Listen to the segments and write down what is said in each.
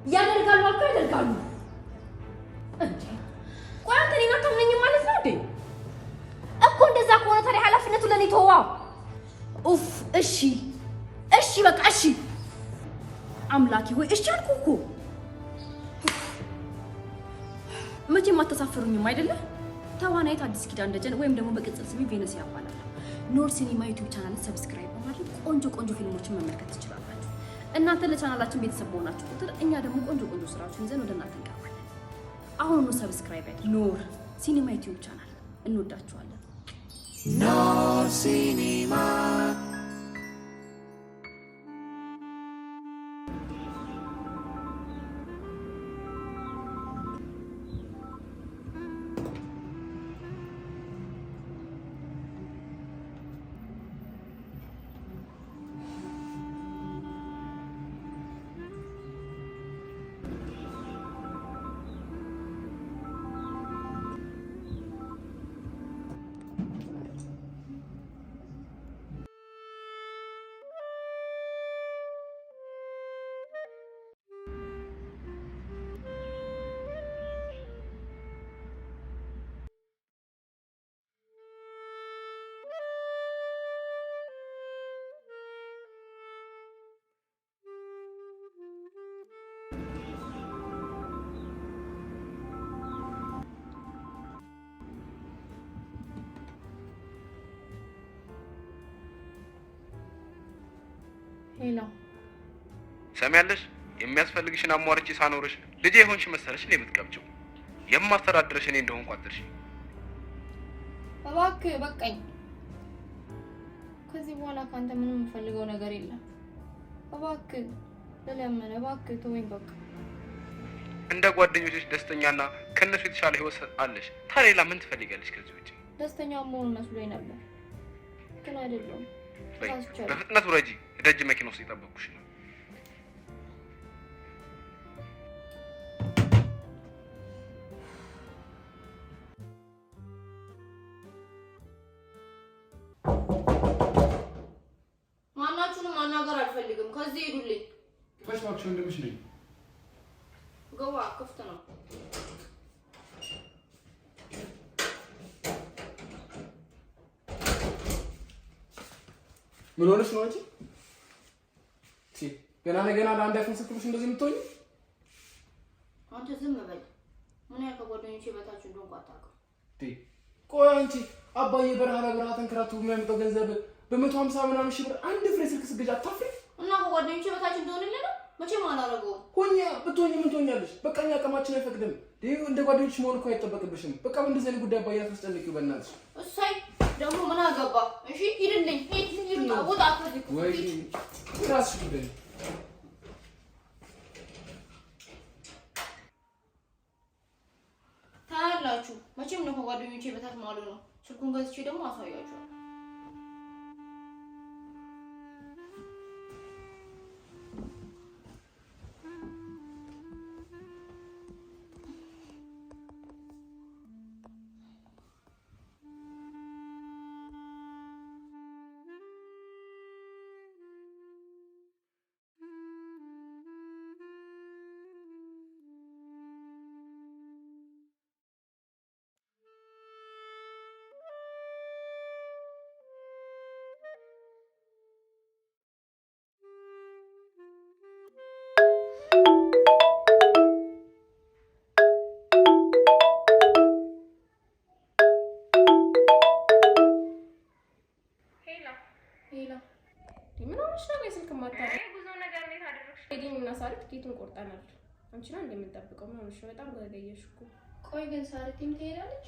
ያደርጋሉ አልኩ ያደርጋሉ እንዴ ቆይ አንተ እኔን አታምነኝም ማለት ነው እንዴ እኮ እንደዛ ከሆነ ታዲያ ኃላፊነቱ ለኔ ተወው ኡፍ እሺ በቃ እሺ አምላኪ ሆይ እሺ አልኩ እኮ መቼም አታሳፍሩኝም አይደለ ተዋናይት አዲስ ኪዳን ደጀን ወይም ደግሞ በቅጽል ስሜ ቬነስ ያባላል ኖር ሲኒማ ዩቲዩብ ቻናል ሰብስክራይብ በማድረግ ቆንጆ ፊልሞችን መመልከት ትችላላችሁ እናንተ ለቻናላችን ቤተሰብ ሆናችሁ ቁጥር እኛ ደግሞ ቆንጆ ስራዎችን ይዘን ወደ እናንተ እንቀርባለን አሁን ሰብስክራይብ ያድርጉ ኖር ሲኒማ ዩቲዩብ ቻናል እንወዳችኋለን ኖር ሲኒማ ሄሎ ሰሚያለሽ የሚያስፈልግሽን አሟርቼ ሳኖርሽ ልጄ ሆንሽ መሰለሽ እንዴ የምትቀብጪው የማስተዳድርሽ እኔ እንደሆንኩ አትርሺ እባክህ በቃኝ ከዚህ በኋላ ካንተ ምንም የምፈልገው ነገር የለም እባክህ ለለምን እባክህ ተወኝ በቃ እንደ ጓደኞችሽ ደስተኛና ከነሱ የተሻለ ህይወት አለሽ ታዲያ ምን ትፈልጊያለሽ ከዚህ ውጪ ደስተኛ መሆን መስሎኝ ነበር ግን አይደለም በፍጥነት ወረጂ ደጅ መኪና ውስጥ ይጠብቁሽ ነው ማናችሁንም ማናገር አልፈልግም ከዚህ ሄዱልኝ በሽታችሁ እንደምሽ ነኝ ገባ ክፍት ነው ምን ሆነሽ ነው አንቺ? ገና ለአንድ አይፎን ስትልሽ እንደዚህ የምትሆኚ? አንተ ዝም በል። ምን ያህል ከጓደኞቼ በታች እንደሆንኩ አታውቅም። ቆይ አንቺ አባዬ በረሃ ለበረሃ ተንከራቶ የሚያመጣው ገንዘብ በ150 ምናምን ሺህ ብር አንድ ፍሬ ስልክ ስገዛ አታፍሪ? እና ከጓደኞቼ በታች እንደሆንልኝ ነው? መቼም አላደርገውም። ብትሆኚ ምን ትሆኛለሽ? በቃ እኛ አቅማችን አይፈቅድም። እንደ ጓደኞችሽ መሆን እኮ አይጠበቅብሽም። በቃ እንደዚህ አይነት ጉዳይ አባዬ አትጨነቂው በእናትሽ። እሰይ ደግሞ ምን አገባ? እሺ ሂድልኝ ሂድ ወጣ አትፈልግ ወይ ራስሽ ጉዳይ ታያላችሁ። መቼም ነው ከጓደኞቼ በታች ማለት ነው። ስልኩን ገዝቼ ደግሞ አሳያችኋለሁ። ቲኬቱን ቆርጠናል። አንቺ ነው እንደምንጠብቀው ነው። እሺ በጣም ዘገየሽ እኮ። ቆይ ግን ሳሪቲም ትሄዳለች?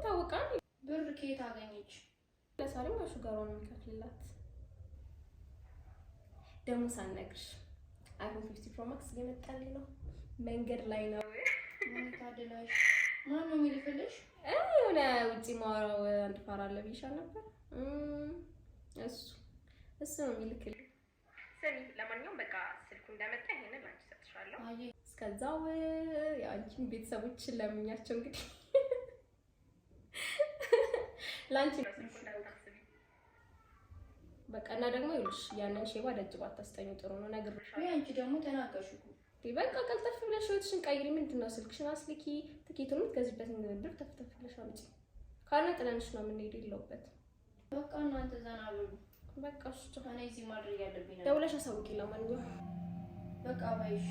ታውቃል። ብር ከየት አገኘች? ለሳሪም አሹ ጋር ነው የሚከፍልላት። ደግሞ ሳልነግርሽ አይፎን 50 ፕሮ ማክስ እየመጣልኝ ነው። መንገድ ላይ ነው። ምን ታደላሽ? ማን ነው የሚልክልሽ? የሆነ ውጪ ማወራው አንድ ፋራ አለ ብዬሻል ነበር። እሱ ነው የሚልክልኝ። ሰሚ ለማንኛውም በቃ ስልኩ እንደመጣ ይሄንን ላንቺ ሰጥሻለሁ። አይ እስከዛው ያንቺን ቤተሰቦችን ለምኛቸው እንግዲህ ላንቺ ነው ስልኩ እንዳታስቢ በቃ። እና ደግሞ ይኸውልሽ ያንን ሼባ ደጅ ባታስተኙ ጥሩ ነው ነግሬሻለሁ። ወይ አንቺ ደግሞ ተናገርሽ እኮ በቃ ቀልጠፍ ብለሽ ህይወትሽን ቀይሪ። ምንድነው ስልክሽን አስልኪ፣ ትኬቱን የምትገዚበት ብር ተፍተፍ ብለሽ አምጪ። ካለ ጥለንሽ ነው የምንሄደው። የለውበት በቃ እናንተ ዘና በሉ። በቃ እሺ እኔ እዚህ ማድረግ ያለብኝ ነው። ደውለሽ አሳውቂ። ለማንኛውም በቃ ባይሽ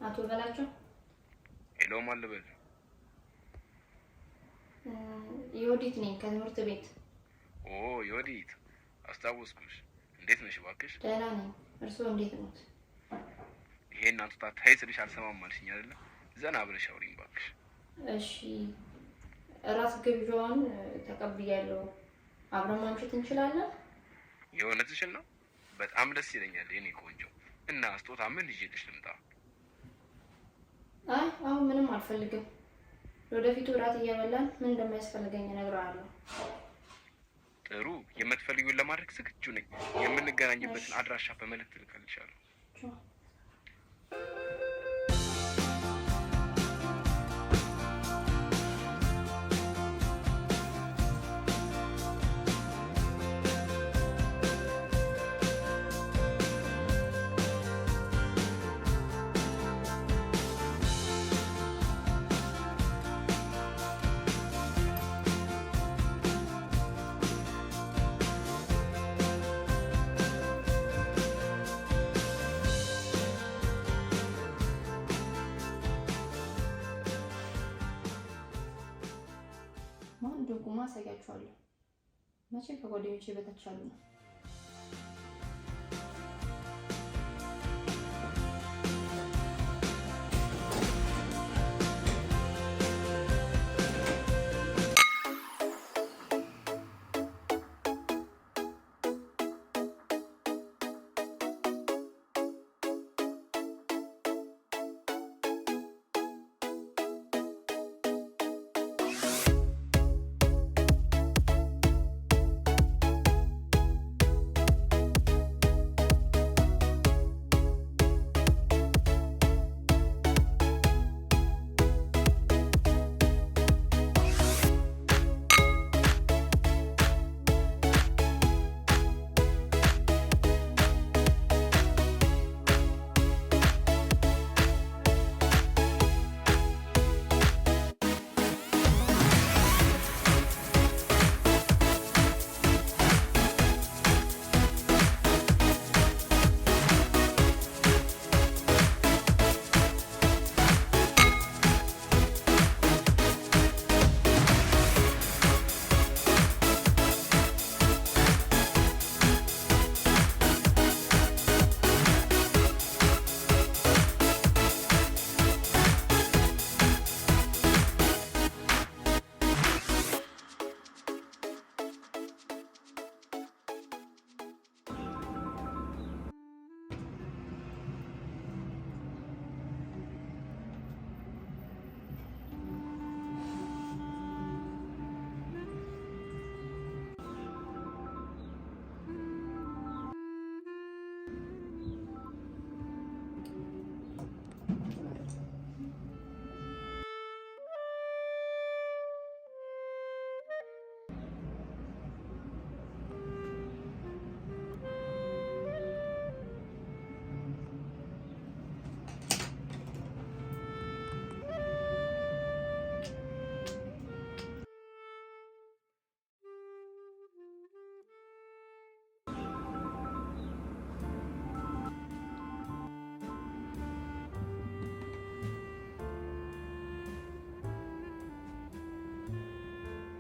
አቶ በላቸው። ሄሎ ማን ልበል? የወዲት ነኝ ከትምህርት ቤት። ኦ የወዲት አስታወስኩሽ። እንዴት ነሽ እባክሽ? ደህና ነኝ። እርስዎ እንዴት ኖት? ይሄን አንተ ታይ ስልሽ አልሰማም አልሽኝ አይደለ? ዘና ብለሽ አውሪኝ እባክሽ። እሺ እራት ግብዣውን ተቀብያለሁ። አብረን ማምሸት እንችላለን? የእውነትሽን ነው? በጣም ደስ ይለኛል የኔ ቆንጆ። እና ስጦታ ምን ይዤልሽ ልምጣ? አይ አሁን ምንም አልፈልግም። ወደፊቱ እራት እየበላን ምን እንደሚያስፈልገኝ እነግርሃለሁ። ጥሩ። የምትፈልጊውን ለማድረግ ዝግጁ ነኝ። የምንገናኝበትን አድራሻ በመልእክት ልክልሻለሁ። ማን ደግሞ ማሳያችኋለሁ። መቼ ከጓደኞቼ በታች አሉ ነው።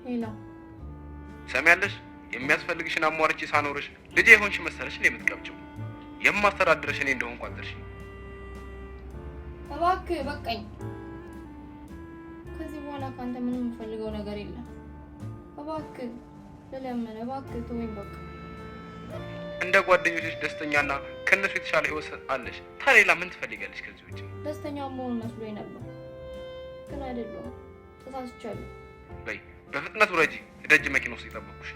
ሄሎ ሰሚያለሽ? የሚያስፈልግሽን አሟርቼ ሳኖርሽ ልጄ ሆንሽ መሰለሽ እንዴ የምትቀብጪው? የማስተዳድርሽ እኔ እንደሆንኩ አጥርሽ። እባክህ በቃኝ። ከዚህ በኋላ ሆነ ካንተ ምንም የምፈልገው ነገር የለም። እባክህ ለለምን እባክህ ተወኝ በቃ። እንደ ጓደኞችሽ ደስተኛና ከነሱ የተሻለ ህይወት አለሽ። ታዲያ ሌላ ምን ትፈልጋለሽ ከዚህ ውጪ? ደስተኛ መሆን መስሎኝ ነበር ግን አይደለም። ተሳስቻለሁ። በይ በፍጥነት ውረጂ። ደጅ መኪና ውስጥ ይጠብቁሽ።